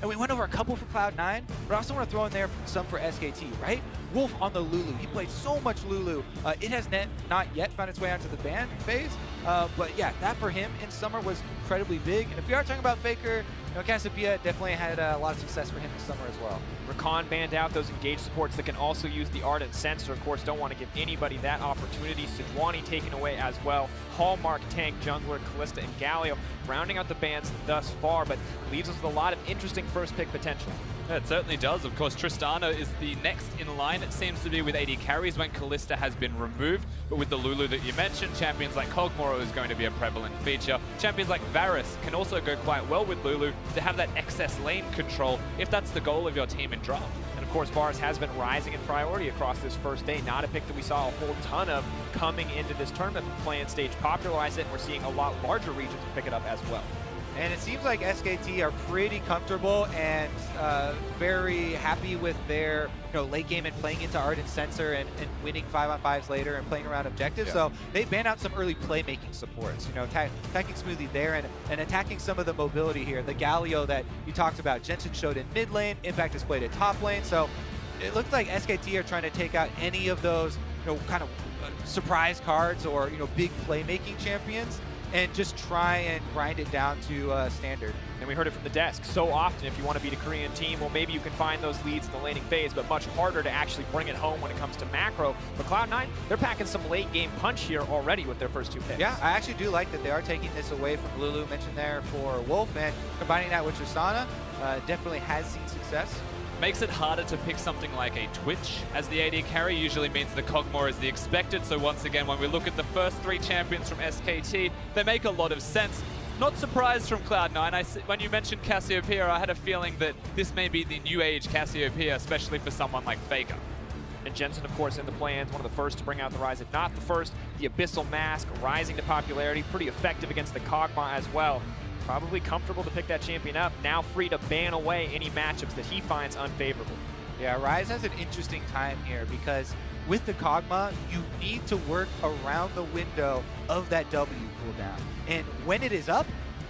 And we went over a couple for Cloud9, but I also want to throw in there some for SKT, right? Wolf on the Lulu. He played so much Lulu. It has not yet found its way onto the ban phase. But yeah, that for him in summer was incredibly big. And if we are talking about Faker, Cassiopeia definitely had a lot of success for him this summer as well. Rakan banned out those engaged supports that can also use the Ardent Sensor. Of course, don't want to give anybody that opportunity. Sejuani taken away as well. Hallmark, Tank, Jungler, Kalista, and Galio rounding out the bans thus far, but leaves us with a lot of interesting first pick potential. Yeah, it certainly does. Of course, Tristana is the next in line, it seems to be, with AD carries when Kalista has been removed. But with the Lulu that you mentioned, champions like Kog'Maw is going to be a prevalent feature. Champions like Varus can also go quite well with Lulu to have that excess lane control if that's the goal of your team in draft. And of course, Varus has been rising in priority across this first day. Not a pick that we saw a whole ton of coming into this tournament. The play-in stage popularized it, and we're seeing a lot larger regions pick it up as well. And it seems like SKT are pretty comfortable and very happy with their late game and playing into Ardent Sensor and winning 5-on-5s later and playing around objectives. Yeah. So they ban out some early playmaking supports, attacking Smoothie there and attacking some of the mobility here. The Galio that you talked about, Jensen showed in mid lane, Impact has played at top lane. So it looks like SKT are trying to take out any of those kind of surprise cards or big playmaking champions, and just try and grind it down to standard. And we heard it from the desk. So often, if you want to beat a Korean team, well, maybe you can find those leads in the laning phase, but much harder to actually bring it home when it comes to macro. But Cloud9, they're packing some late game punch here already with their first 2 picks. Yeah, I actually do like that they are taking this away from Lulu, mentioned there, for Wolf, and combining that with Tristana definitely has seen success. Makes it harder to pick something like a Twitch as the AD carry. Usually means the Kog'Maw is the expected. So once again, when we look at the first 3 champions from SKT, they make a lot of sense. Not surprised from Cloud9. When you mentioned Cassiopeia, I had a feeling that this may be the new age Cassiopeia, especially for someone like Faker. And Jensen, of course, in the plans, one of the first to bring out the Ryze, if not the first. The Abyssal Mask rising to popularity, pretty effective against the Kog'Maw as well. Probably comfortable to pick that champion up, now free to ban away any matchups that he finds unfavorable. Yeah, Ryze has an interesting time here because with the Kog'Maw, you need to work around the window of that W cooldown. And when it is up,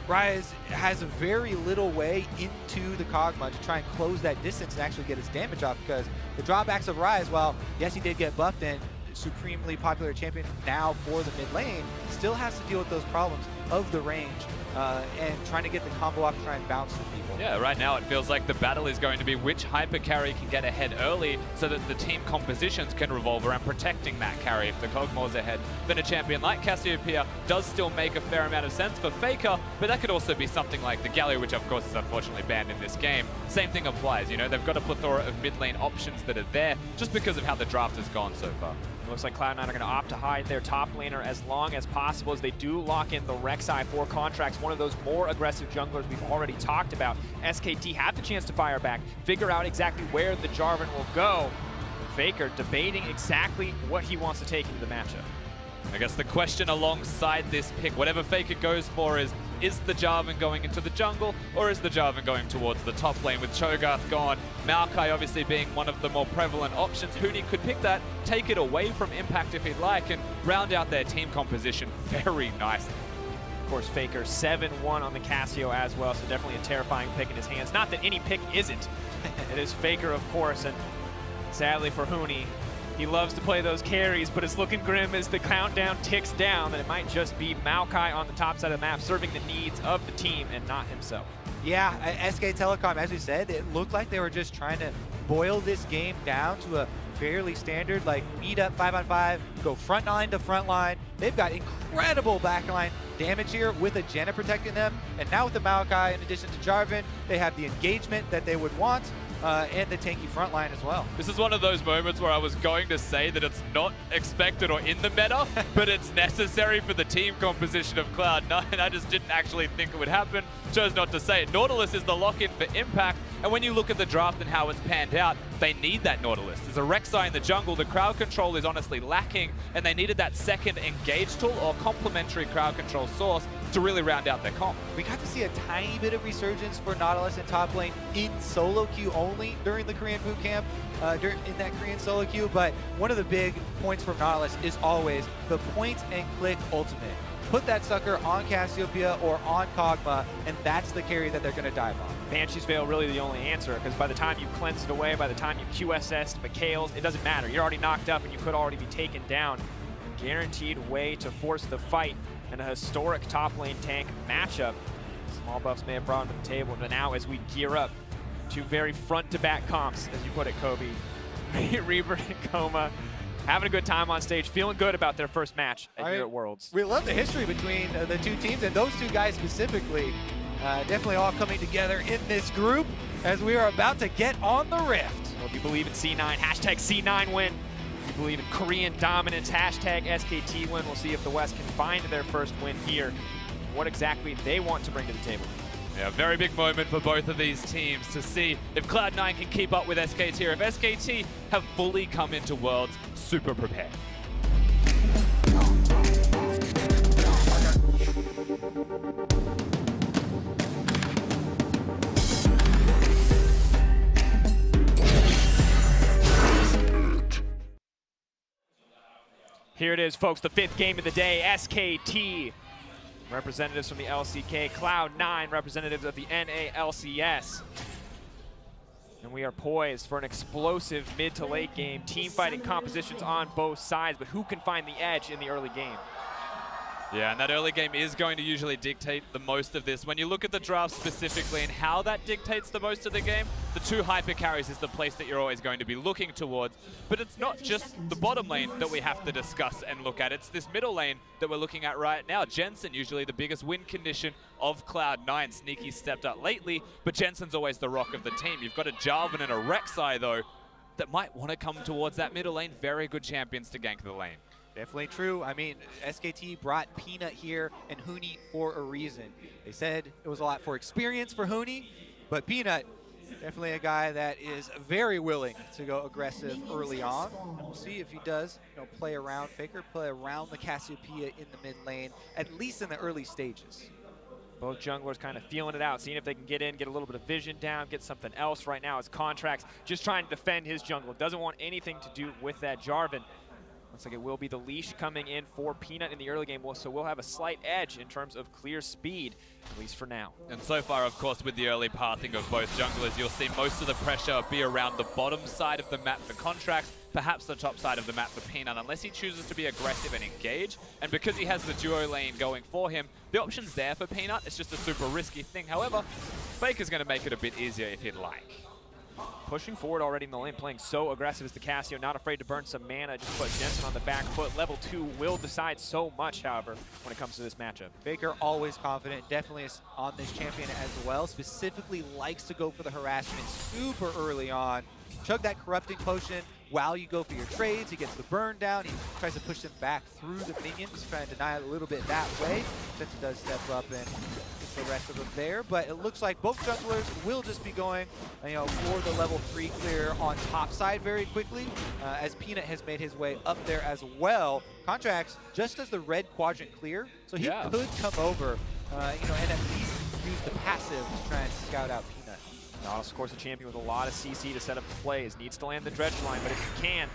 Ryze has a very little way into the Kog'Maw to try and close that distance and actually get his damage off, because the drawbacks of Ryze, while yes, he did get buffed and supremely popular champion now for the mid lane, still has to deal with those problems of the range and trying to get the combo off, try and bounce with people. Yeah, right now it feels like the battle is going to be which hyper carry can get ahead early so that the team compositions can revolve around protecting that carry. If the Kog'Maw's ahead, then a champion like Cassiopeia does still make a fair amount of sense for Faker, but that could also be something like the Galio, which of course is unfortunately banned in this game. Same thing applies, they've got a plethora of mid lane options that are there just because of how the draft has gone so far. It looks like Cloud9 are going to opt to hide their top laner as long as possible as they do lock in the Rek'Sai for Contractz, one of those more aggressive junglers we've already talked about. SKT have the chance to fire back, figure out exactly where the Jarvan will go. Faker debating exactly what he wants to take into the matchup. I guess the question alongside this pick, whatever Faker goes for, is the Jarvan going into the jungle, or is the Jarvan going towards the top lane with Cho'Gath gone? Maokai obviously being one of the more prevalent options. Huni could pick that, take it away from Impact if he'd like, and round out their team composition very nicely. Of course, Faker 7-1 on the Cassio as well, so definitely a terrifying pick in his hands. Not that any pick isn't. It is Faker, of course, and sadly for Huni, he loves to play those carries, but it's looking grim as the countdown ticks down that it might just be Maokai on the top side of the map serving the needs of the team and not himself. Yeah, SK Telecom, as we said, it looked like they were just trying to boil this game down to a fairly standard, like meet up 5-on-5, go front line to front line. They've got incredible backline damage here with a Janna protecting them. And now with the Maokai, in addition to Jarvan, they have the engagement that they would want. And the tanky front line as well. This is one of those moments where I was going to say that it's not expected or in the meta, but it's necessary for the team composition of Cloud9. I just didn't actually think it would happen. Chose not to say it. Nautilus is the lock-in for Impact, and when you look at the draft and how it's panned out, they need that Nautilus. There's a Rek'Sai in the jungle. The crowd control is honestly lacking, and they needed that second engage tool or complementary crowd control source to really round out their comp. We got to see a tiny bit of resurgence for Nautilus in top lane in solo queue only during the Korean boot camp, in that Korean solo queue, but one of the big points from Nautilus is always the point and click ultimate. put that sucker on Cassiopeia or on Kog'Maw, and that's the carry that they're going to dive on. Banshee's Veil really the only answer, because by the time you cleanse it away, by the time you QSS'd Mikhail's, it doesn't matter. You're already knocked up and you could already be taken down. Guaranteed way to force the fight in a historic top lane tank matchup. Small buffs may have brought him to the table, but now as we gear up to very front-to-back comps, as you put it, Kobe, Reaper and Coma having a good time on stage, feeling good about their first match here at Worlds. We love the history between the two teams, and those two guys specifically. Definitely all coming together in this group as we are about to get on the Rift. Well, if you believe in C9, hashtag C9 win. If you believe in Korean dominance, hashtag SKT win. We'll see if the West can find their first win here. What exactly they want to bring to the table. Yeah, very big moment for both of these teams to see if Cloud9 can keep up with SKT, or if SKT have fully come into Worlds super prepared. Here it is, folks, the 5th game of the day. SKT, representatives from the LCK, Cloud9, representatives of the NALCS. And we are poised for an explosive mid to late game. Team fighting compositions on both sides, but who can find the edge in the early game? Yeah, and that early game is going to usually dictate the most of this. When you look at the draft specifically and how that dictates the most of the game, the 2 hyper carries is the place that you're always going to be looking towards. But it's not just the bottom lane that we have to discuss and look at. It's this middle lane that we're looking at right now. Jensen, usually the biggest win condition of Cloud9. Sneaky stepped up lately, but Jensen's always the rock of the team. You've got a Jarvan and a Rek'Sai, though, that might want to come towards that middle lane. Very good champions to gank the lane. Definitely true. I mean, SKT brought Peanut here and Huni for a reason. They said it was a lot for experience for Huni, but Peanut, definitely a guy that is very willing to go aggressive early on. And we'll see if he does, play around Faker, play around the Cassiopeia in the mid lane, at least in the early stages. Both junglers kind of feeling it out, seeing if they can get in, get a little bit of vision down, get something else. Right now, it's Contractz just trying to defend his jungle. Doesn't want anything to do with that Jarvan. Looks like it will be the leash coming in for Peanut in the early game, so we'll have a slight edge in terms of clear speed, at least for now. And so far, of course, with the early pathing of both junglers, you'll see most of the pressure be around the bottom side of the map for Contractz, perhaps the top side of the map for Peanut, unless he chooses to be aggressive and engage. And because he has the duo lane going for him, the option's there for Peanut. It's just a super risky thing. However, Faker's going to make it a bit easier if he'd like. Pushing forward already in the lane, playing so aggressive as the Cassio, not afraid to burn some mana, just put Jensen on the back foot. Level 2 will decide so much, however, when it comes to this matchup. Faker always confident, definitely is on this champion as well. Specifically likes to go for the harassment super early on. Chug that corrupting potion while you go for your trades. He gets the burn down. He tries to push them back through the minions, trying to deny it a little bit that way. Jensen does step up and the rest of them there, but it looks like both junglers will just be going, for the level 3 clear on top side very quickly, as Peanut has made his way up there as well. Contractz just does the red quadrant clear, so he could come over, and at least use the passive to try and scout out Peanut. Nautilus, of course, a champion with a lot of CC to set up the plays. Needs to land the dredge line, but if he can,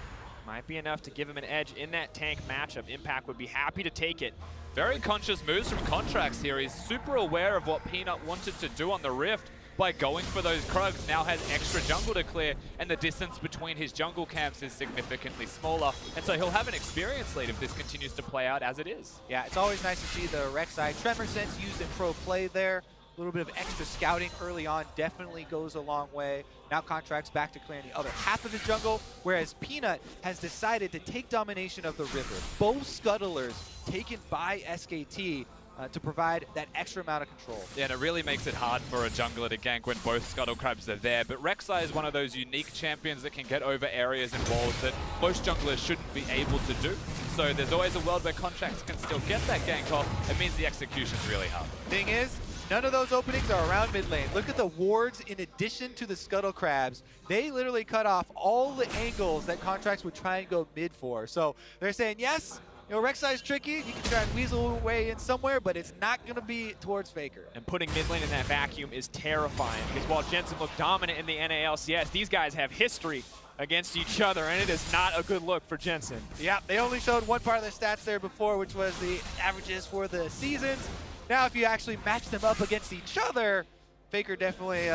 might be enough to give him an edge in that tank matchup. Impact would be happy to take it. Very conscious moves from Contractz here. He's super aware of what Peanut wanted to do on the Rift by going for those Krugs. Now has extra jungle to clear, and the distance between his jungle camps is significantly smaller. And so he'll have an experience lead if this continues to play out as it is. Yeah, it's always nice to see the Rek'Sai Tremor Sense used in pro play there. A little bit of extra scouting early on definitely goes a long way. Now Contractz back to clearing the other half of his jungle, whereas Peanut has decided to take domination of the river. Both scuttlers taken by SKT to provide that extra amount of control. Yeah, and it really makes it hard for a jungler to gank when both Scuttle Crabs are there. But Rek'Sai is one of those unique champions that can get over areas and walls that most junglers shouldn't be able to do. So there's always a world where Contractz can still get that gank off. It means the execution's really hard. Thing is, none of those openings are around mid lane. Look at the wards in addition to the Scuttle Crabs. They literally cut off all the angles that Contractz would try and go mid for. So they're saying, yes, Rek'Sai's tricky. You can try and weasel away in somewhere, but it's not going to be towards Faker. And putting mid lane in that vacuum is terrifying, because while Jensen looked dominant in the NALCS, these guys have history against each other, and it is not a good look for Jensen. Yeah, they only showed one part of the stats there before, which was the averages for the seasons. Now, if you actually match them up against each other, Faker definitely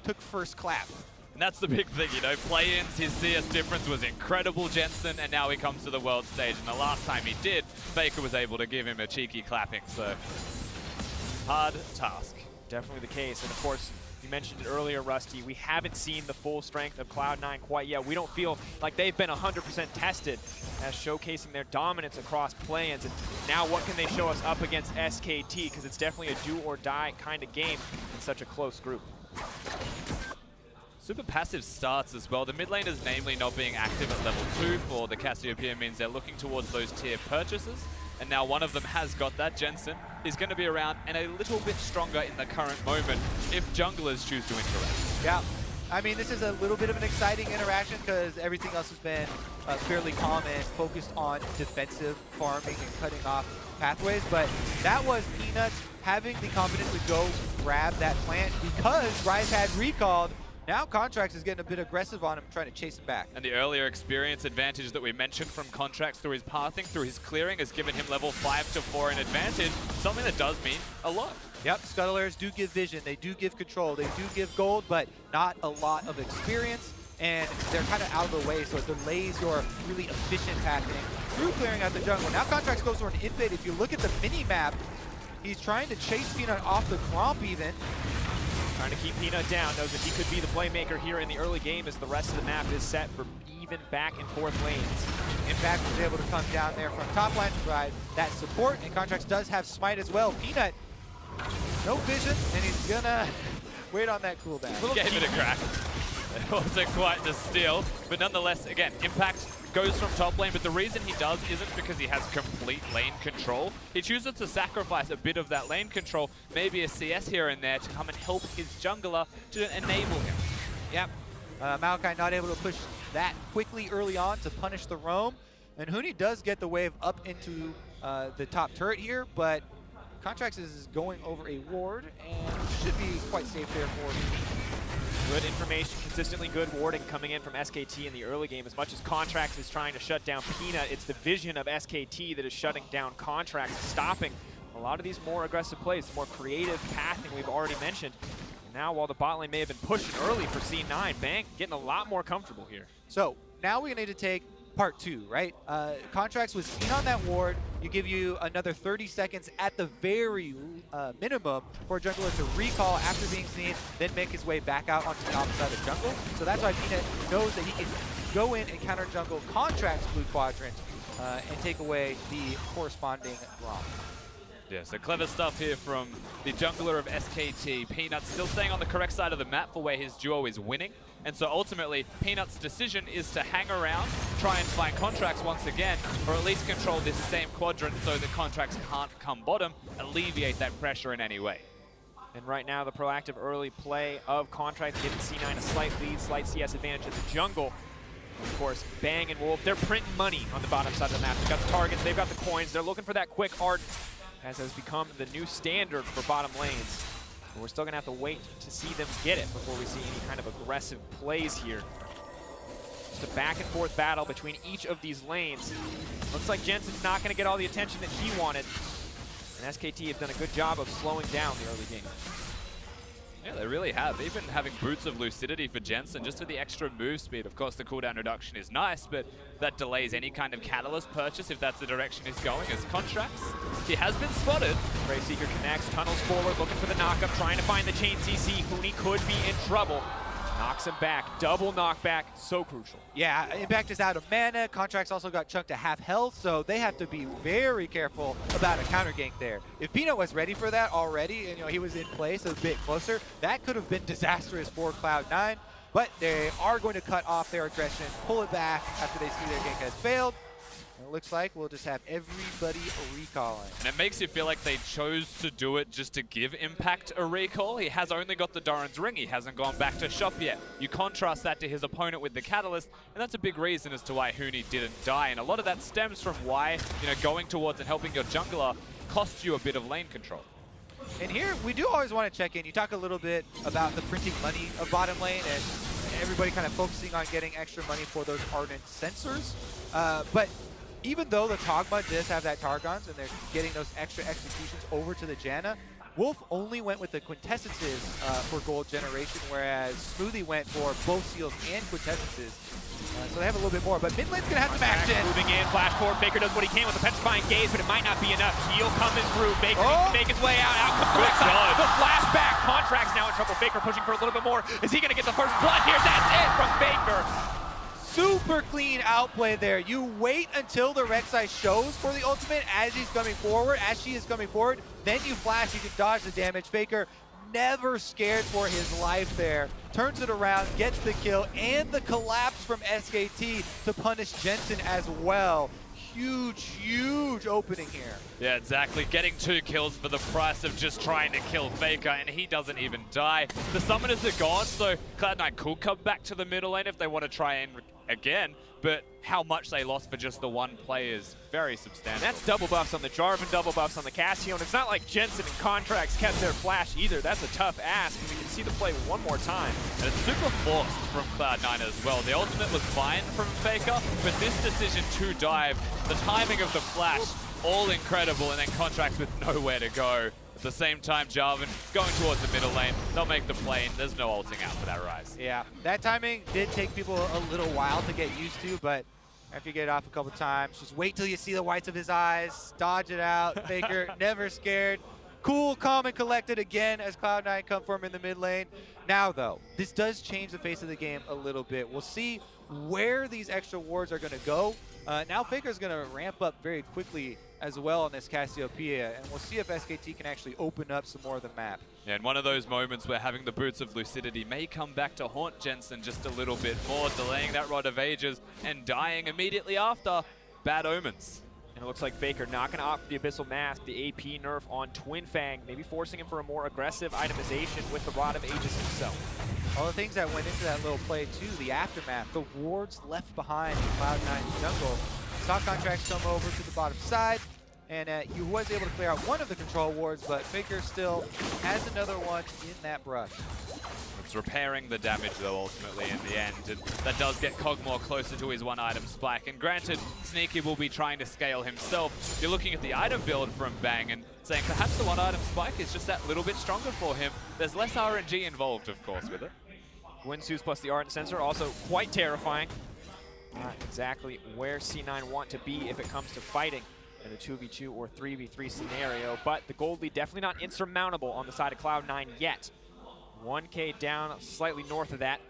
took first clap. And that's the big thing, you know, play-ins, his CS difference was incredible, Jensen, and now he comes to the world stage. And the last time he did, Faker was able to give him a cheeky clapping, so hard task. Definitely the case, and of course, you mentioned it earlier, Rusty, we haven't seen the full strength of Cloud9 quite yet. We don't feel like they've been 100% tested as showcasing their dominance across play-ins. And now what can they show us up against SKT? Because it's definitely a do-or-die kind of game in such a close group. Super passive starts as well. The mid laners namely not being active at level 2 for the Cassiopeia means they're looking towards those tier purchases. And now one of them has got that. Jensen is going to be around and a little bit stronger in the current moment if junglers choose to interact. Yeah, I mean, this is a little bit of an exciting interaction because everything else has been fairly calm and focused on defensive farming and cutting off pathways. But that was Peanuts having the confidence to go grab that plant because Ryze had recalled. Now Contractz is getting a bit aggressive on him, trying to chase him back. And the earlier experience advantage that we mentioned from Contractz through his pathing, through his clearing, has given him level 5 to 4 in advantage, something that does mean a lot. Yep, Scuttlers do give vision, they do give control, they do give gold, but not a lot of experience, and they're kind of out of the way, so it delays your really efficient pathing through clearing out the jungle. Now Contractz goes for an invade. If you look at the mini-map, he's trying to chase Peanut off the Gromp even. Trying to keep Peanut down, knows that he could be the playmaker here in the early game as the rest of the map is set for even back and forth lanes. Impact was able to come down there from top line to provide that support, and Contractz does have smite as well. Peanut, no vision, and he's gonna wait on that cooldown. Gave it a crack. It wasn't quite the steal, but nonetheless, again, Impact goes from top lane, but the reason he does isn't because he has complete lane control. He chooses to sacrifice a bit of that lane control, maybe a CS here and there, to come and help his jungler to enable him. Yep. Maokai not able to push that quickly early on to punish the roam, and Huni does get the wave up into the top turret here, but Contractz is going over a ward and should be quite safe there for Huni. Good information, consistently good warding coming in from SKT in the early game. As much as Contractz is trying to shut down Peanut, it's the vision of SKT that is shutting down Contractz, stopping a lot of these more aggressive plays, the more creative pathing we've already mentioned. And now, while the bot lane may have been pushing early for C9, Bang getting a lot more comfortable here. So now we need to take part 2, right? Contractz was in on that ward. You give you another 30 seconds at the very minimum for a jungler to recall after being seen, then make his way back out onto the opposite side of the jungle. So that's why Peanut knows that he can go in and counter jungle Contractz blue quadrant and take away the corresponding Gromp. Yeah, so clever stuff here from the jungler of SKT. Peanut still staying on the correct side of the map for where his duo is winning. And so ultimately, Peanut's decision is to hang around, try and find Contractz once again, or at least control this same quadrant so that Contractz can't come bottom, alleviate that pressure in any way. And right now, the proactive early play of Contractz giving C9 a slight lead, slight CS advantage in the jungle. Of course, Bang and Wolf, they're printing money on the bottom side of the map. They've got the targets, they've got the coins, they're looking for that quick art, as has become the new standard for bottom lanes. But we're still going to have to wait to see them get it before we see any kind of aggressive plays here. Just a back and forth battle between each of these lanes. Looks like Jensen's not going to get all the attention that he wanted. And SKT have done a good job of slowing down the early game. Yeah, they really have. Even having Boots of Lucidity for Jensen, just for the extra move speed. Of course, the cooldown reduction is nice, but that delays any kind of catalyst purchase if that's the direction he's going. As Contractz, he has been spotted. Ray Seeker connects, tunnels forward, looking for the knockup, trying to find the chain CC. Huni could be in trouble. Knocks him back. Double knockback, so crucial. Yeah, Impact is out of mana. Contractz also got chunked to half health, so they have to be very careful about a counter gank there. If Peanut was ready for that already, and he was in place a bit closer, that could have been disastrous for Cloud9. But they are going to cut off their aggression, pull it back after they see their gank has failed. And it looks like we'll just have everybody recalling. And it makes you feel like they chose to do it just to give Impact a recall. He has only got the Doran's Ring. He hasn't gone back to shop yet. You contrast that to his opponent with the Catalyst, and that's a big reason as to why Huni didn't die. And a lot of that stems from why, going towards and helping your jungler costs you a bit of lane control. And here, we do always want to check in. You talk a little bit about the printing money of bottom lane, and everybody kind of focusing on getting extra money for those Ardent sensors. But even though the Kog'Maw does have that Targons and they're getting those extra executions over to the Janna, Wolf only went with the quintessences for gold generation, whereas Smoothie went for both seals and quintessences. So they have a little bit more, but mid lane's gonna have some action. Moving in, flash forward. Faker does what he can with the petrifying gaze, but it might not be enough. Heal coming through. Faker needs to make his way out. Out comes Rek'Sai. The flashback. Contractz now in trouble. Faker pushing for a little bit more. Is he gonna get the first blood here? That's it from Faker. Super clean outplay there. You wait until the Rek'Sai shows for the ultimate as he's coming forward, as she is coming forward, then you flash, you can dodge the damage. Faker never scared for his life there. Turns it around, gets the kill, and the collapse from SKT to punish Jensen as well. Huge, huge opening here. Yeah, exactly. Getting 2 kills for the price of just trying to kill Faker, and he doesn't even die. The summoners are gone, so Cloud9 could come back to the middle lane if they want to try and again, but how much they lost for just the one play is very substantial. And that's double buffs on the Jarvan, double buffs on the Cassio, and it's not like Jensen and Contractz kept their flash either. That's a tough ask, and we can see the play one more time. And it's super forced from Cloud9 as well. The ultimate was fine from Faker, but this decision to dive, the timing of the flash, all incredible, and then Contractz with nowhere to go. At the same time, Jarvan going towards the middle lane. They'll make the play, and there's no ulting out for that Ryze. Yeah, that timing did take people a little while to get used to, but after you get it off a couple times, just wait till you see the whites of his eyes, dodge it out. Faker never scared. Cool, calm, and collected again as Cloud9 come for him in the mid lane. Now, though, this does change the face of the game a little bit. We'll see where these extra wards are going to go. Now Faker's going to ramp up very quickly as well on this Cassiopeia, and we'll see if SKT can actually open up some more of the map. Yeah, and one of those moments where having the Boots of Lucidity may come back to haunt Jensen just a little bit more, delaying that Rod of Ages and dying immediately after. Bad omens. And it looks like Faker not going to opt for the Abyssal Mask, the AP nerf on Twin Fang, maybe forcing him for a more aggressive itemization with the Rod of Ages himself. All the things that went into that little play too, the aftermath, the wards left behind in Cloud9's jungle. Saw Contractz come over to the bottom side, and he was able to clear out one of the control wards, but Faker still has another one in that brush. It's repairing the damage though ultimately in the end, and that does get Kog'Maw closer to his 1-item spike. And granted, Sneaky will be trying to scale himself. You're looking at the item build from Bang and saying perhaps the 1-item spike is just that little bit stronger for him. There's less RNG involved, of course, with it. Windsuits plus the Ardent Sensor, also quite terrifying. Not exactly where C9 want to be if it comes to fighting in a 2v2 or 3v3 scenario, but the gold lead definitely not insurmountable on the side of Cloud9 yet. 1K down, slightly north of that,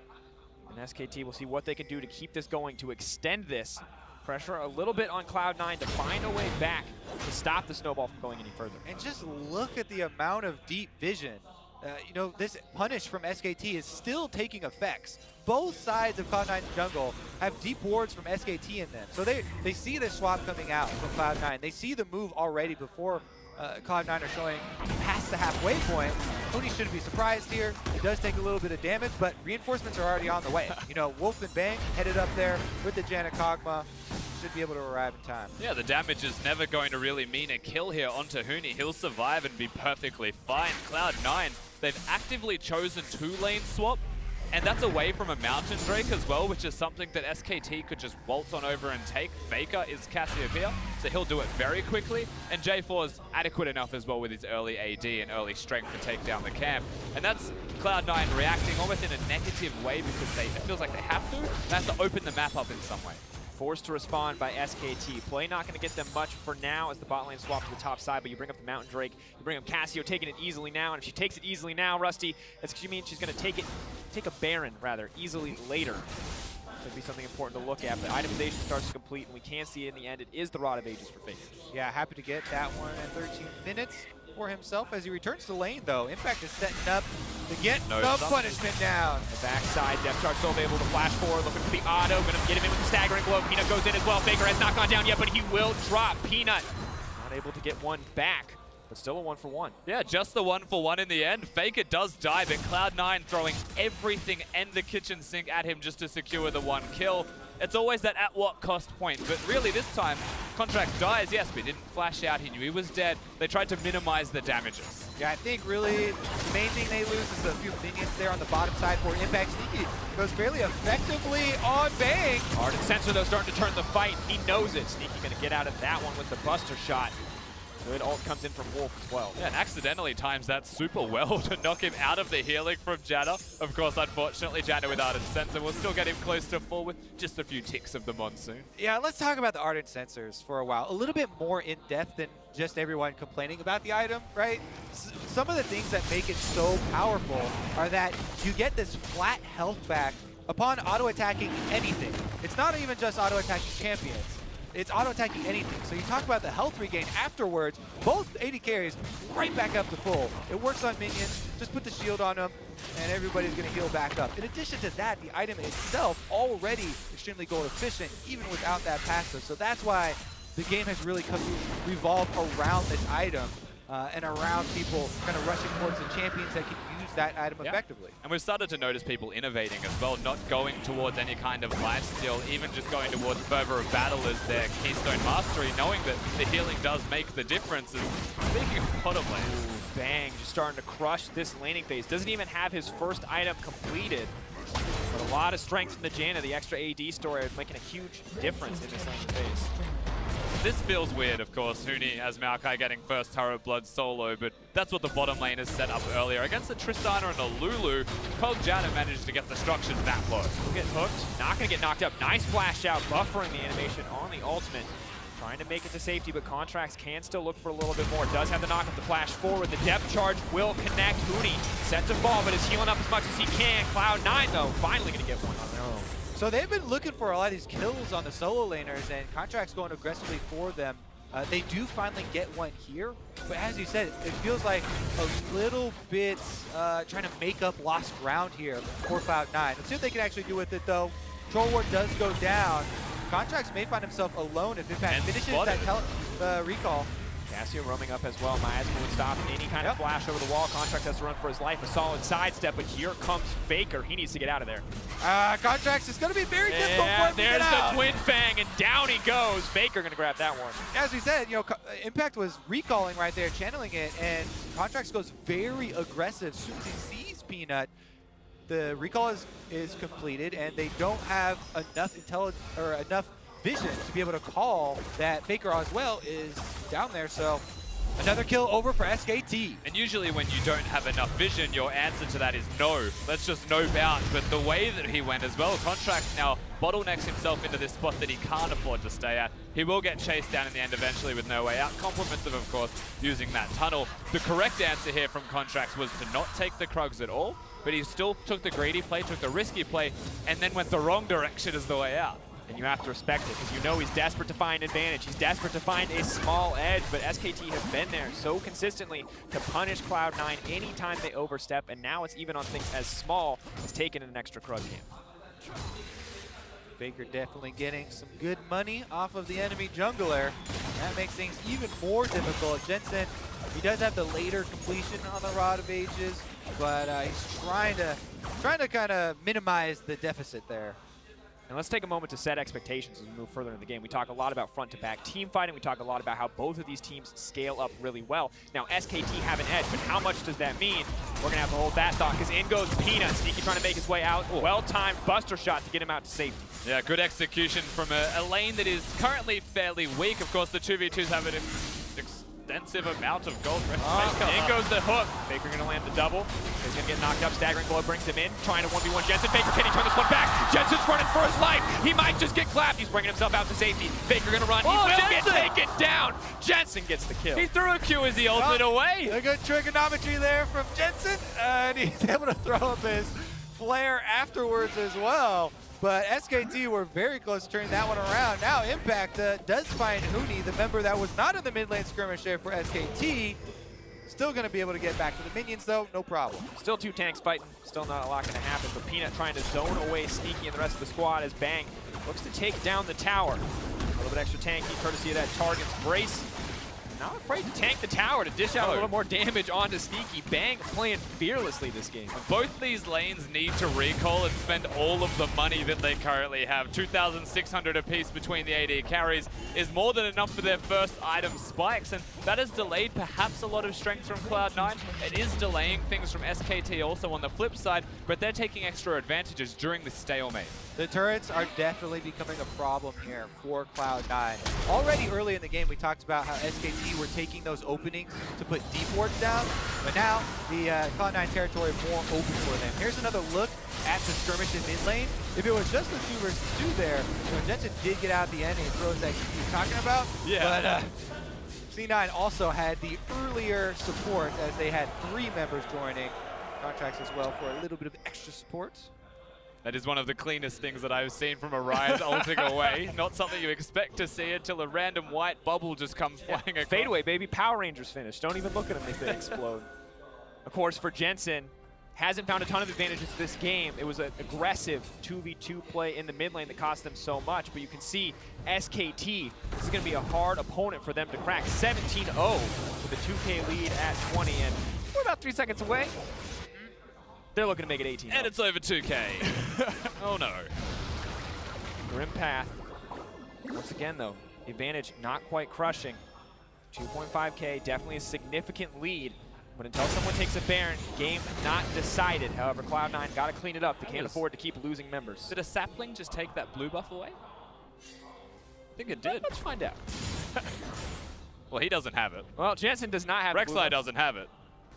and SKT will see what they can do to keep this going, to extend this. Pressure a little bit on Cloud9 to find a way back to stop the snowball from going any further. And just look at the amount of deep vision. You know, this punish from SKT is still taking effects. Both sides of Cloud9's jungle have deep wards from SKT in them. So they see the swap coming out from Cloud9. They see the move already before Cloud9 are showing past the halfway point. Huni shouldn't be surprised here. It does take a little bit of damage, but reinforcements are already on the way. You know, Wolf and Bang headed up there with the Janna Kog'Maw. Should be able to arrive in time. Yeah, the damage is never going to really mean a kill here onto Huni. He'll survive and be perfectly fine. Cloud9, they've actively chosen 2-lane swap, and that's away from a Mountain Drake as well, which is something that SKT could just waltz on over and take. Faker is Cassiopeia, so he'll do it very quickly. And J4's adequate enough as well with his early AD and early strength to take down the camp. And that's Cloud9 reacting almost in a negative way because it feels like they have to. They have to open the map up in some way. Forced to respond by SKT. Play not going to get them much for now as the bot lane swap to the top side, but you bring up the Mountain Drake, you bring up Cassio taking it easily now, and if she takes it easily now, Rusty, that's what you mean she's going to take a Baron, rather, easily later. Could be something important to look at, but itemization starts to complete, and we can see in the end it is the Rod of Ages for Faker. Yeah, happy to get that one at 13 minutes for himself as he returns to lane, though. Impact is setting up to get some punishment down. The backside, Depth Charge still able to flash forward, looking for the auto, gonna get him in with the staggering blow. Peanut goes in as well. Faker has not gone down yet, but he will drop. Peanut not able to get one back, but still a 1-for-1. Yeah, just the 1-for-1 in the end. Faker does die, but Cloud9 throwing everything and the kitchen sink at him just to secure the 1 kill. It's always that at what cost point, but really this time, Contractz dies, yes, but he didn't flash out, he knew he was dead. They tried to minimize the damages. Yeah, I think really the main thing they lose is a few minions there on the bottom side for Impact. Sneaky goes fairly effectively on Bang. Ardent Sensor, though, starting to turn the fight. He knows it. Sneaky going to get out of that one with the Buster Shot. Good ult comes in from Wolf as well. Yeah, and accidentally times that super well to knock him out of the healing from Janna. Of course, unfortunately, Janna with Ardent Sensor will still get him close to full with just a few ticks of the Monsoon. Yeah, let's talk about the Ardent Sensors for a while. A little bit more in depth than just everyone complaining about the item, right? Some of the things that make it so powerful are that you get this flat health back upon auto-attacking anything. It's not even just auto-attacking champions. It's auto-attacking anything. So you talk about the health regain afterwards, both AD carries right back up to full. It works on minions, just put the shield on them, and everybody's gonna heal back up. In addition to that, the item itself already extremely gold efficient, even without that passive. So that's why the game has really come to revolve around this item and around people kind of rushing towards the champions that can use that item effectively. And we've started to notice people innovating as well, not going towards any kind of lifesteal, even just going towards fervor of battle as their keystone mastery, knowing that the healing does make the difference. And speaking of bottom lane, Bang just starting to crush this laning phase. Doesn't even have his first item completed. But a lot of strength from the Janna, the extra AD story, making a huge difference in this laning phase. this feels weird, of course. Huni as Maokai getting first turret blood solo, but that's what the bottom lane has set up earlier. Against the Tristana and the Lulu, Janna managed to get the structures that close. He'll get hooked, not going to get knocked up. Nice flash out, buffering the animation on the ultimate. Trying to make it to safety, but Contractz can still look for a little bit more. Does have the knock up the flash forward. The depth charge will connect. Huni set to fall, but is healing up as much as he can. Cloud9, though, finally going to get one on their own. So they've been looking for a lot of these kills on the solo laners, and Contractz going aggressively for them. They do finally get one here, but as you said, it feels like a little bit trying to make up lost ground here for Cloud9. Let's see what they can actually do with it, though. Troll Ward does go down. Contractz may find himself alone if Impact finishes that recall. Cassio roaming up as well. Miasma would stop any kind of flash over the wall. Contractz has to run for his life. A solid sidestep, but here comes Faker. He needs to get out of there. Contractz is going to be very difficult for him to get out. There's the Twin Fang, and down he goes. Faker going to grab that one. As we said, you know, Impact was recalling right there, channeling it, and Contractz goes very aggressive. As soon as he sees Peanut, the recall is completed, and they don't have enough intelligence or enough vision to be able to call that Faker as well is down there. So another kill over for SKT. And usually when you don't have enough vision, your answer to that is no. Let's just no bounce. But the way that he went as well, Contractz now bottlenecks himself into this spot that he can't afford to stay at. He will get chased down in the end eventually with no way out. Compliments of course, using that tunnel. The correct answer here from Contractz was to not take the Krugs at all, but he still took the greedy play, took the risky play, and then went the wrong direction as the way out. And you have to respect it, because you know he's desperate to find advantage. He's desperate to find a small edge, but SKT has been there so consistently to punish Cloud9 anytime they overstep, and now it's even on things as small as taking an extra Krug game. Faker definitely getting some good money off of the enemy jungler. That makes things even more difficult. Jensen, he does have the later completion on the Rod of Ages, but he's trying to kind of minimize the deficit there. And let's take a moment to set expectations as we move further in the game. We talk a lot about front-to-back team fighting. We talk a lot about how both of these teams scale up really well. Now, SKT have an edge, but how much does that mean? We're going to have to hold that thought, because in goes Peanut. Sneaky trying to make his way out. Well-timed Buster Shot to get him out to safety. Yeah, good execution from a lane that is currently fairly weak. Of course, the 2v2s have an extensive amount of gold. In goes the hook. Faker going to land the double. He's going to get knocked up. Staggering blow brings him in. Trying to 1v1 Jensen. Faker, can he turn this one back? Jensen's running for his life. He might just get clapped. He's bringing himself out to safety. Faker going to run. He will get taken down. Jensen gets the kill. He threw a Q as he ulted away. A good trigonometry there from Jensen. And he's able to throw up his flare afterwards as well. But SKT were very close to turning that one around. Now Impact does find Huni, the member that was not in the mid lane skirmish there for SKT. Still going to be able to get back to the minions, though, no problem. Still two tanks fighting. Still not a lot going to happen. But Peanut trying to zone away Sneaky and the rest of the squad as Bang looks to take down the tower. A little bit extra tanky, courtesy of that Target's Brace. not afraid to tank the tower to dish out a little more damage onto Sneaky. Bang playing fearlessly this game. Both these lanes need to recall and spend all of the money that they currently have. 2,600 apiece between the AD carries is more than enough for their first item spikes, and that has delayed perhaps a lot of strength from Cloud9. It is delaying things from SKT also on the flip side, but they're taking extra advantages during this stalemate. The turrets are definitely becoming a problem here for Cloud9. Already early in the game, we talked about how SKT were taking those openings to put deep wards down, but now the Cloud9 territory more open for them. Here's another look at the skirmish in mid lane. If it was just the 2 versus 2 there, Jensen did get out at the end and throws that you're talking about. Yeah. But C9 also had the earlier support as they had 3 members joining. Contractz as well for a little bit of extra support. That is one of the cleanest things that I've seen from a Ryze ulting away. Not something you expect to see until a random white bubble just comes flying across. Fade away, baby. Power Rangers finish. Don't even look at them if they explode. Of course, for Jensen, hasn't found a ton of advantages this game. It was an aggressive 2v2 play in the mid lane that cost them so much, but you can see SKT, this is going to be a hard opponent for them to crack. 17-0 with a 2K lead at 20, and we're about 3 seconds away. They're looking to make it 18. And it's over 2K. Oh no. Grim path. Once again though, the advantage not quite crushing. 2.5K, definitely a significant lead. But until someone takes a Baron, game not decided. However, Cloud9 got to clean it up. They can't afford to keep losing members. Did a sapling just take that blue buff away? I think it did. Let's find out. Well, he doesn't have it. Well, Jensen does not have Rek'Sai doesn't have it.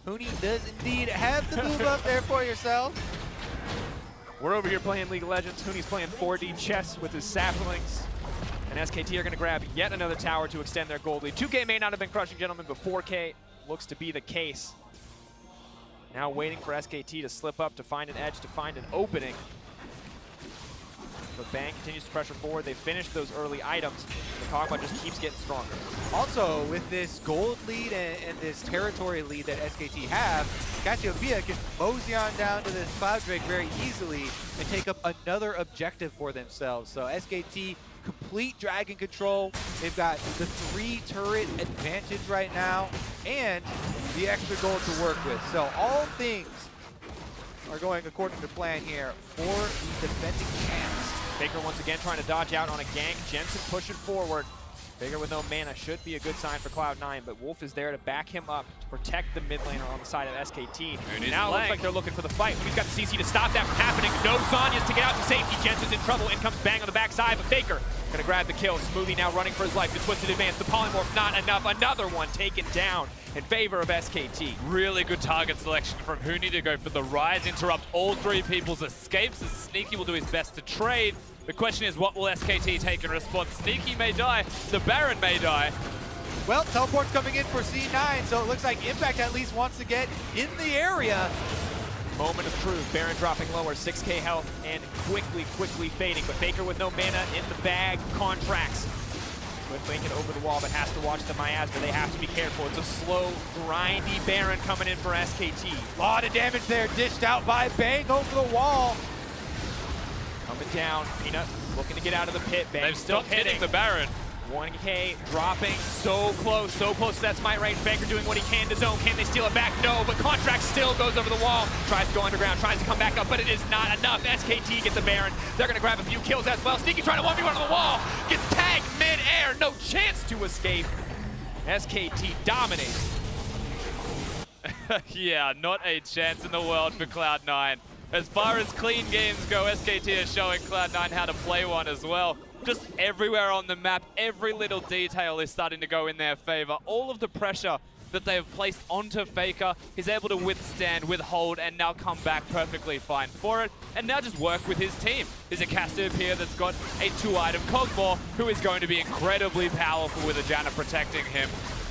Huni does indeed have the move up there for yourself. We're over here playing League of Legends. Huni's playing 4D chess with his saplings. And SKT are going to grab yet another tower to extend their gold lead. 2K may not have been crushing, gentlemen, but 4K looks to be the case. Now waiting for SKT to slip up, to find an edge, to find an opening. But Bang continues to pressure forward. They finished those early items. The Kog'Maw just keeps getting stronger. Also, with this gold lead and this territory lead that SKT have, Cassiopeia can mosey on down to this Cloud Drake very easily and take up another objective for themselves. So SKT, complete dragon control. They've got the 3 turret advantage right now and the extra gold to work with. So all things are going according to plan here for the defending champs. Faker once again trying to dodge out on a gank. Jensen pushing forward. Faker with no mana should be a good sign for Cloud9, but Wolf is there to back him up to protect the mid laner on the side of SKT. Now it looks like they're looking for the fight. He's got the CC to stop that from happening. No Zhonya's to get out to safety. Jensen's in trouble. In comes Bang on the backside, but Faker gonna grab the kill. Smoothie now running for his life. The twisted advance. The polymorph not enough. Another one taken down in favor of SKT. Really good target selection from Huni to go for the Ryze, interrupt all 3 people's escapes, as Sneaky will do his best to trade. The question is, what will SKT take in response? Sneaky may die, the Baron may die. Well, teleport's coming in for C9, so it looks like Impact at least wants to get in the area. Moment of truth. Baron dropping lower, 6K health, and quickly fading. But Faker with no mana in the bag. Contractz could make it over the wall, but has to watch the miasma. They have to be careful. It's a slow, grindy Baron coming in for SKT. A lot of damage there, dished out by Bang over the wall. Coming down, Peanut looking to get out of the pit. Bang They've still stopped hitting the Baron. 1K dropping, so close to that smite range. Faker doing what he can to zone. Can they steal it back? No, but Contractz still goes over the wall. Tries to go underground, tries to come back up, but it is not enough. SKT gets the Baron. They're gonna grab a few kills as well. Sneaky trying to 1v1 on the wall. Gets tagged mid-air, no chance to escape. SKT dominates. Yeah, not a chance in the world for Cloud9. As far as clean games go, SKT is showing Cloud9 how to play one as well. Just everywhere on the map, every little detail is starting to go in their favor. All of the pressure that they have placed onto Faker, he's able to withstand, withhold, and now come back perfectly fine for it. And now just work with his team. There's a Cassiopeia that's got a 2-item Kog'Maw, who is going to be incredibly powerful with a Janna protecting him.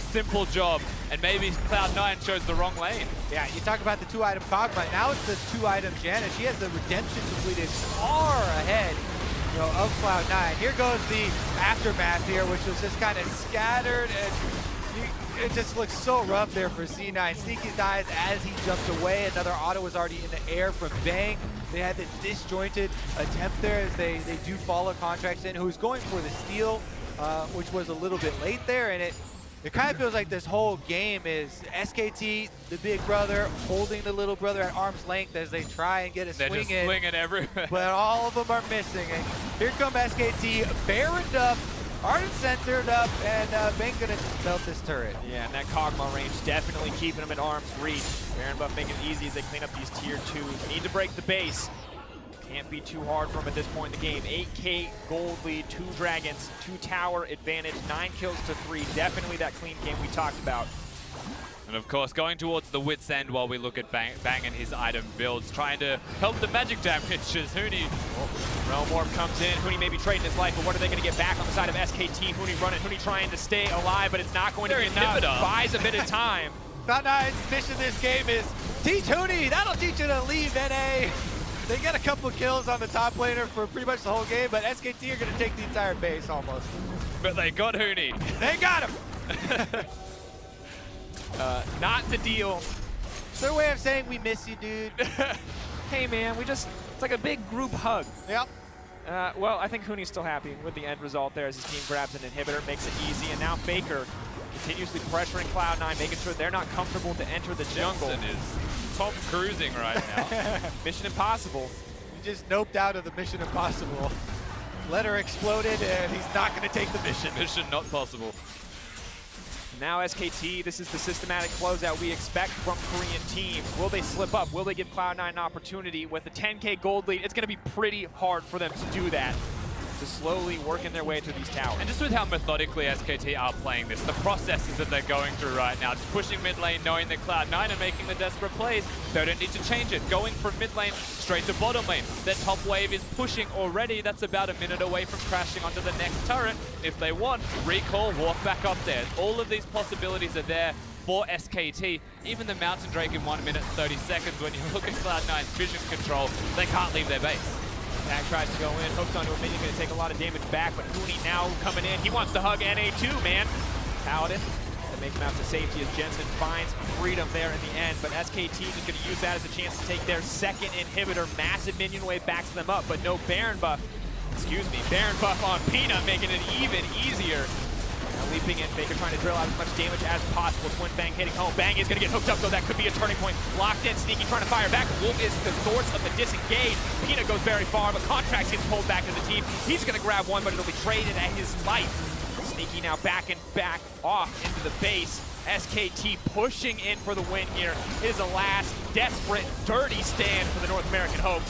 Simple job, and maybe Cloud9 chose the wrong lane. Yeah, you talk about the 2-item Kog'Maw, now it's the 2-item Janna. She has the redemption completed far ahead, of Cloud9. Here goes the aftermath here, which was just kind of scattered, and it just looks so rough there for C9. Sneaky dies as he jumps away. Another auto was already in the air from Bang. They had this disjointed attempt there as they do follow Contractz in, who's going for the steal, which was a little bit late there, and it It kind of feels like this whole game is SKT, the big brother, holding the little brother at arm's length as they try and get a swing in. They're just swinging everywhere. But all of them are missing. And here come SKT, Baroned up, Ornn censored up, and Bang gonna melt this turret. Yeah, and that Kog'Maw range definitely keeping them at arm's reach. Baron buff making it easy as they clean up these tier 2s. Need to break the base. Can't be too hard for him at this point in the game. 8K gold lead, 2 dragons, 2 tower advantage, 9 kills to 3. Definitely that clean game we talked about. And of course, going towards the wit's end while we look at Bang and his item builds, trying to help the magic damage as Huni. Realm Orb comes in. Huni may be trading his life, but what are they going to get back on the side of SKT? Huni running. Huni trying to stay alive, but it's not going to be enough. Buys a bit of time. Cloud9's mission this game is teach Huni. That'll teach you to leave NA. They get a couple kills on the top laner for pretty much the whole game, but SKT are going to take the entire base almost. But they got Huni. They got him. Not the deal. It's their way of saying we miss you, dude. Hey man, it's like a big group hug. Yep. Well, I think Huni's still happy with the end result there as his team grabs an inhibitor, makes it easy, and now Faker continuously pressuring Cloud9, making sure they're not comfortable to enter the jungle. Jensen is Tom cruising right now. Mission impossible. He just noped out of the Mission Impossible. Letter exploded, and he's not going to take the mission. Mission not possible. Now SKT, this is the systematic closeout we expect from Korean team. Will they slip up? Will they give Cloud9 an opportunity? With a 10K gold lead, it's going to be pretty hard for them to do that. To slowly working their way through these towers. And just with how methodically SKT are playing this, the processes that they're going through right now, just pushing mid lane, knowing that Cloud9 are making the desperate plays, they don't need to change it. Going from mid lane straight to bottom lane. Their top wave is pushing already. That's about a minute away from crashing onto the next turret. If they want, recall, walk back up there. All of these possibilities are there for SKT. Even the Mountain Drake in 1 minute 30 seconds, when you look at Cloud9's vision control, they can't leave their base. Pack tries to go in, hooks onto a minion, going to take a lot of damage back, but Huni now coming in. He wants to hug NA too, man. Paladin to make him out to safety as Jensen finds freedom there in the end, but SKT is going to use that as a chance to take their second inhibitor. Massive minion wave backs them up, but no Baron buff. Baron buff on Peanut, making it even easier. Now leaping in, Faker trying to drill out as much damage as possible. Twin Bang hitting home. Bang is going to get hooked up, though. That could be a turning point. Locked in, Sneaky trying to fire back. Wolf is the source of the disengage. Peanut goes very far, but Contractz gets pulled back to the team. He's going to grab one, but it'll be traded at his life. Sneaky now back off into the base. SKT pushing in for the win here. It is a last desperate, dirty stand for the North American Hope.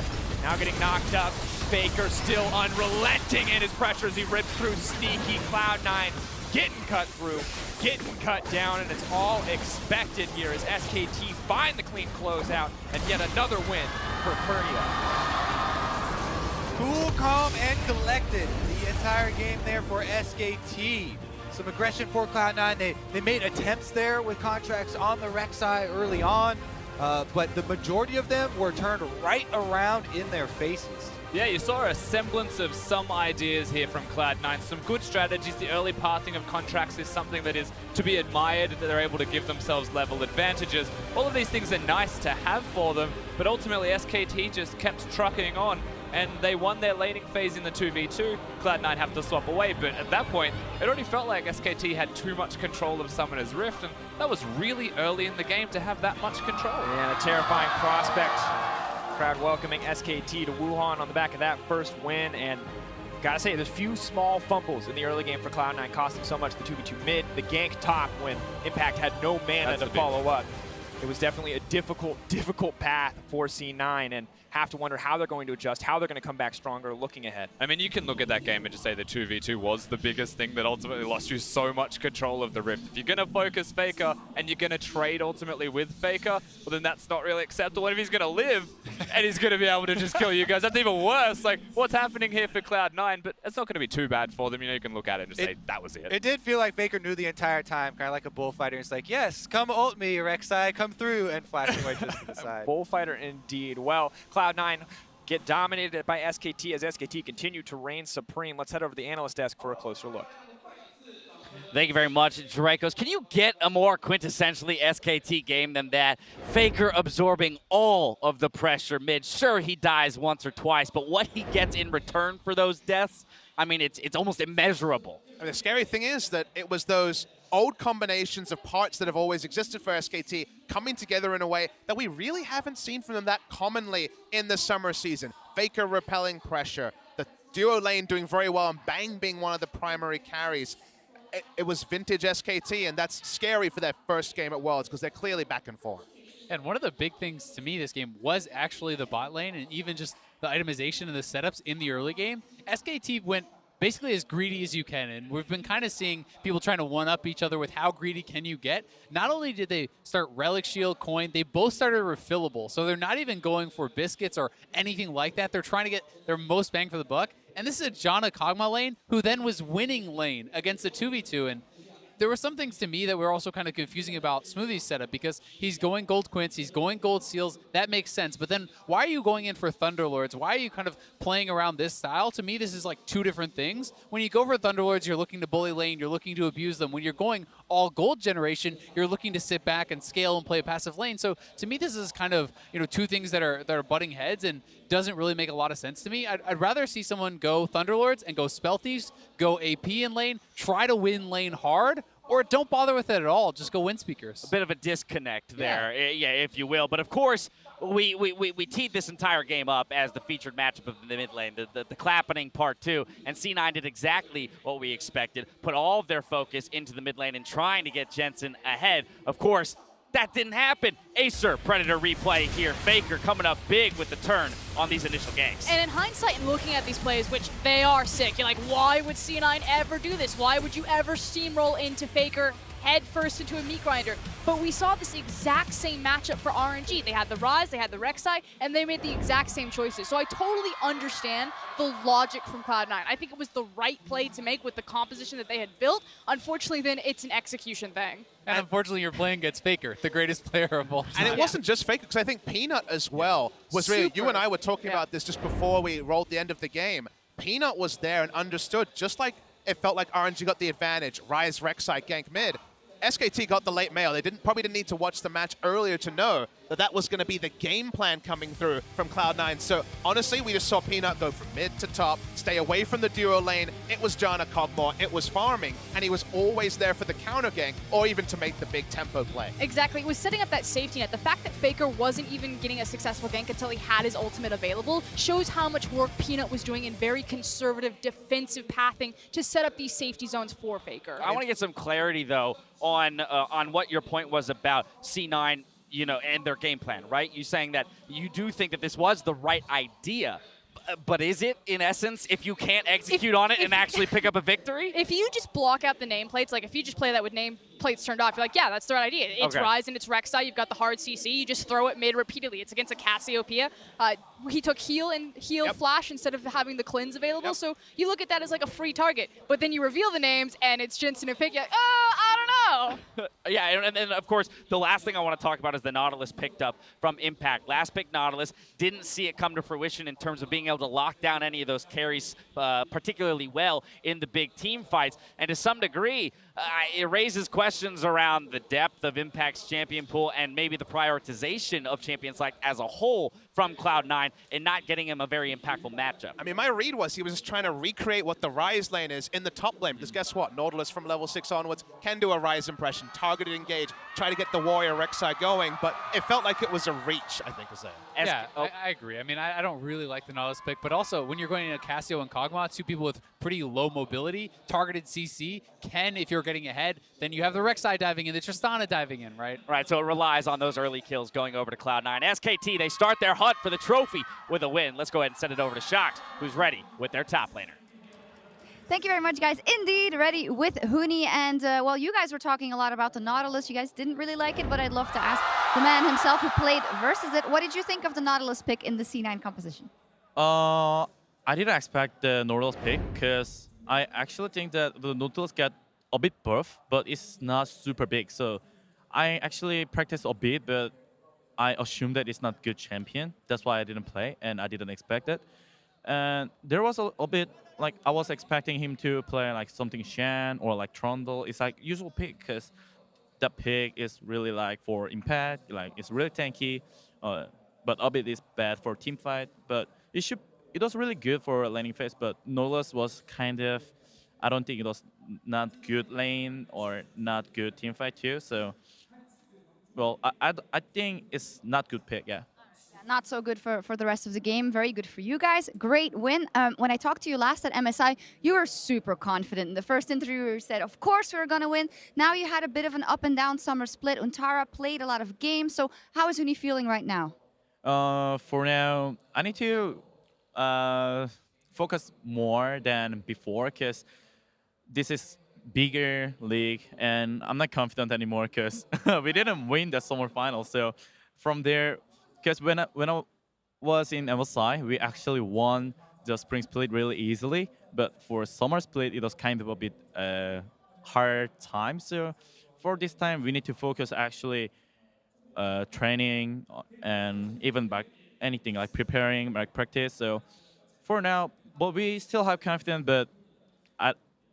Now getting knocked up. Faker still unrelenting in his pressure as he rips through Sneaky. Cloud9 getting cut through, getting cut down, and it's all expected here as SKT find the clean closeout and yet another win for Korea. Cool, calm, and collected the entire game there for SKT. Some aggression for Cloud9. They made attempts there with Contractz on the Rek'Sai early on, but the majority of them were turned right around in their faces. Yeah, you saw a semblance of some ideas here from Cloud9, some good strategies. The early pathing of Contractz is something that is to be admired, that they're able to give themselves level advantages. All of these things are nice to have for them, but ultimately SKT just kept trucking on, and they won their laning phase in the 2v2. Cloud9 have to swap away, but at that point, it already felt like SKT had too much control of Summoner's Rift, and that was really early in the game to have that much control. Yeah, a terrifying prospect. Crowd welcoming SKT to Wuhan on the back of that first win, and gotta say, there's few small fumbles in the early game for Cloud9, cost them so much. The 2v2 mid, the gank top when Impact had no mana to follow up. It was definitely a difficult path for C9, and have to wonder how they're going to adjust, how they're going to come back stronger looking ahead. I mean, you can look at that game and just say the 2v2 was the biggest thing that ultimately lost you so much control of the Rift. If you're going to focus Faker and you're going to trade ultimately with Faker, well, then that's not really acceptable. What if he's going to live and he's going to be able to just kill you guys? That's even worse. Like, what's happening here for Cloud9? But it's not going to be too bad for them. You know, you can look at it and just say, that was it. It did feel like Faker knew the entire time, kind of like a bullfighter. It's like, yes, come ult me, Rek'Sai, come through, and flashing away just to the side. Bullfighter indeed. Well, Cloud9 get dominated by SKT as SKT continue to reign supreme. Let's head over to the analyst desk for a closer look. Thank you very much, Drakos. Can you get a more quintessentially SKT game than that? Faker absorbing all of the pressure mid. Sure, he dies once or twice, but what he gets in return for those deaths, I mean, it's almost immeasurable. And the scary thing is that it was those old combinations of parts that have always existed for SKT coming together in a way that we really haven't seen from them that commonly in the summer season. Faker repelling pressure, the duo lane doing very well, and Bang being one of the primary carries. It was vintage SKT, and that's scary for their first game at Worlds because they're clearly back and forth. And one of the big things to me this game was actually the bot lane and even just the itemization and the setups in the early game. SKT went basically as greedy as you can, and we've been kind of seeing people trying to one-up each other with how greedy can you get. Not only did they start Relic Shield, Coin, they both started refillable, so they're not even going for biscuits or anything like that. They're trying to get their most bang for the buck. And this is a Janna Kog'Maw lane who then was winning lane against a 2v2. And there were some things to me that were also kind of confusing about Smoothie's setup because he's going gold quints, he's going gold seals. That makes sense. But then why are you going in for Thunderlords? Why are you kind of playing around this style? To me, this is like two different things. When you go for Thunderlords, you're looking to bully lane, you're looking to abuse them. When you're going all gold generation, you're looking to sit back and scale and play a passive lane. So to me, this is kind of, you know, two things that are butting heads and doesn't really make a lot of sense to me. I'd rather see someone go Thunderlords and go Spell Thieves, go AP in lane, try to win lane hard, or don't bother with it at all. Just go Wind Speakers. A bit of a disconnect there, yeah, if you will. But of course, we teed this entire game up as the featured matchup of the mid lane, the clappening part 2, and C9 did exactly what we expected, put all of their focus into the mid lane and trying to get Jensen ahead. Of course, that didn't happen. Acer Predator replay here. Faker coming up big with the turn on these initial games. And in hindsight, and looking at these plays, which they are sick, you're like, why would C9 ever do this? Why would you ever steamroll into Faker head first into a meat grinder? But we saw this exact same matchup for RNG. They had the Ryze, they had the Rek'Sai, and they made the exact same choices. So I totally understand the logic from Cloud9. I think it was the right play to make with the composition that they had built. Unfortunately, then it's an execution thing. And unfortunately, you're playing against Faker, the greatest player of all time. And it wasn't just Faker, because I think Peanut as well was really, you and I were talking about this just before we rolled the end of the game. Peanut was there and understood, just like it felt like RNG got the advantage, Ryze, Rek'Sai, gank mid. SKT got the late mail. They probably didn't need to watch the match earlier to know that that was going to be the game plan coming through from Cloud9. So honestly, we just saw Peanut go from mid to top, stay away from the duo lane. It was Janna Kog'Maw, it was farming, and he was always there for the counter gank or even to make the big tempo play. Exactly. It was setting up that safety net. The fact that Faker wasn't even getting a successful gank until he had his ultimate available shows how much work Peanut was doing in very conservative defensive pathing to set up these safety zones for Faker. I want to get some clarity, though, on what your point was about C9, you know, and their game plan, right? You saying that you do think that this was the right idea, but is it, in essence, if you can't execute on it and actually pick up a victory? If you just block out the nameplates, like if you just play that with nameplates turned off, you're like, yeah, that's the right idea. It's Ryze and it's Rek'Sai. You've got the hard CC. You just throw it mid repeatedly. It's against a Cassiopeia. He took heal and flash instead of having the cleanse available. So you look at that as like a free target. But then you reveal the names and it's Jensen and Fake. You're like, oh, I don't know. Yeah, and then of course, the last thing I want to talk about is the Nautilus picked up from Impact. Last pick Nautilus, didn't see it come to fruition in terms of being able to lock down any of those carries particularly well in the big team fights. And to some degree, it raises questions around the depth of Impact's champion pool and maybe the prioritization of champions like as a whole from Cloud9 and not getting him a very impactful matchup. I mean, my read was he was just trying to recreate what the Ryze lane is in the top lane, because guess what? Nautilus from level 6 onwards can do a Ryze impression, targeted engage, try to get the Warrior Rek'Sai going, but it felt like it was a reach, I think is there. Yeah, I agree. I mean, I don't really like the Nautilus pick, but also when you're going into Cassio and Kog'Maw, two people with pretty low mobility, targeted CC, can, if you're getting ahead, then you have the Rek'Sai diving in, the Tristana diving in, right? Right, so it relies on those early kills going over to Cloud9. SKT, they start their hunt for the trophy with a win. Let's go ahead and send it over to Shox, who's ready with their top laner. Thank you very much, guys. Indeed, ready with Huni. And, well, you guys were talking a lot about the Nautilus. You guys didn't really like it, but I'd love to ask the man himself who played versus it. What did you think of the Nautilus pick in the C9 composition? I didn't expect the Nautilus pick because I actually think that the Nautilus get a bit buff, but it's not super big. So I actually practiced a bit, but I assumed that it's not good champion. That's why I didn't play, and I didn't expect it. And there was a bit, like, I was expecting him to play like something Shan or like Trundle. It's like usual pick, because that pick is really like for impact, like it's really tanky. But a bit is bad for team fight. But it was really good for laning phase. But Nautilus was kind of, I don't think it was not good lane or not good team fight too. So, well, I think it's not good pick. Yeah. Not so good for the rest of the game. Very good for you guys. Great win. When I talked to you last at MSI, you were super confident. In the first interview, you said, of course we're going to win. Now you had a bit of an up and down summer split. Untara played a lot of games. So how is Huni feeling right now? For now, I need to focus more than before because this is bigger league and I'm not confident anymore because we didn't win the summer final. So from there, because when I was in MSI, we actually won the spring split really easily. But for summer split, it was kind of a bit hard time. So for this time, we need to focus actually training and even back anything like preparing, like practice. So for now, but we still have confidence. But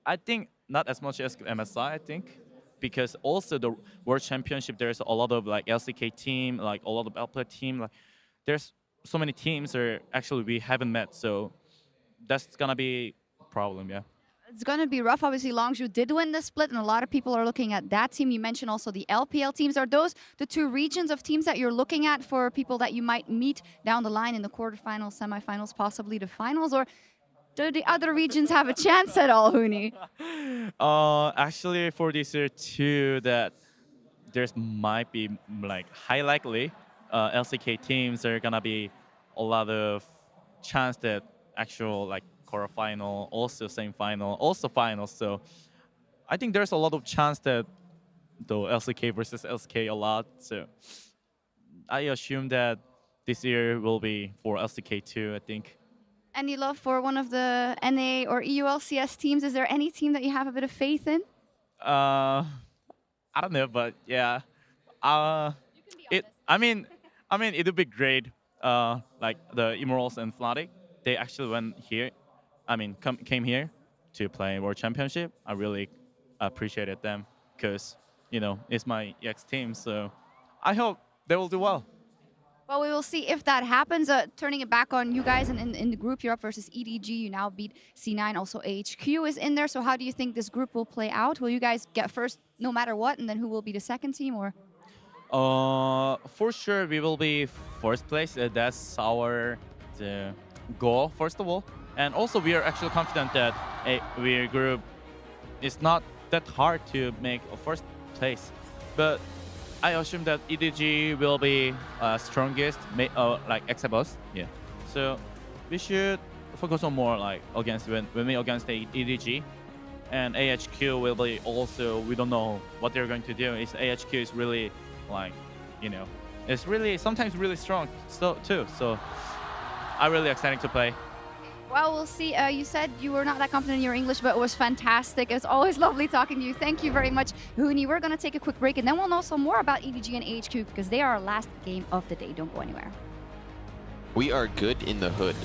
I think not as much as MSI. I think. Because also the World Championship, there's a lot of like LCK team, like a lot of LPL team. Like, there's so many teams that actually we haven't met, so that's gonna be a problem, yeah. It's gonna be rough. Obviously, Longzhu did win the split, and a lot of people are looking at that team. You mentioned also the LPL teams. Are those the two regions of teams that you're looking at for people that you might meet down the line in the quarterfinals, semifinals, possibly the finals, or do the other regions have a chance at all, Huni? Actually, for this year too, that there's might be like high likely LCK teams are gonna be a lot of chance that actual like quarterfinal, also semifinal, also finals. So I think there's a lot of chance that the LCK versus LCK a lot. So I assume that this year will be for LCK too, I think. Any love for one of the NA or EULCS teams? Is there any team that you have a bit of faith in? I don't know, but yeah. I mean, it would be great. Like the Immortals and Fnatic, they actually went here. I mean, came here to play World Championship. I really appreciated them because it's my EX team. So I hope they will do well. Well, we will see if that happens. Turning it back on you guys, and in the group, you're up versus EDG. You now beat C9. Also, AHQ is in there. So how do you think this group will play out? Will you guys get first no matter what, and then who will be the second team? Or for sure, we will be first place. That's our goal, first of all. And also, we are actually confident that our group is not that hard to make a first place. But I assume that EDG will be strongest, like except us. Yeah. So we should focus on more like against when we against the EDG, and AHQ will be also. We don't know what they're going to do. AHQ is really like, it's really sometimes really strong too. So I'm really excited to play. Well, we'll see. You said you were not that confident in your English, but it was fantastic. It's always lovely talking to you. Thank you very much, Huni. We're going to take a quick break, and then we'll know some more about EDG and AHQ because they are our last game of the day. Don't go anywhere. We are good in the hood.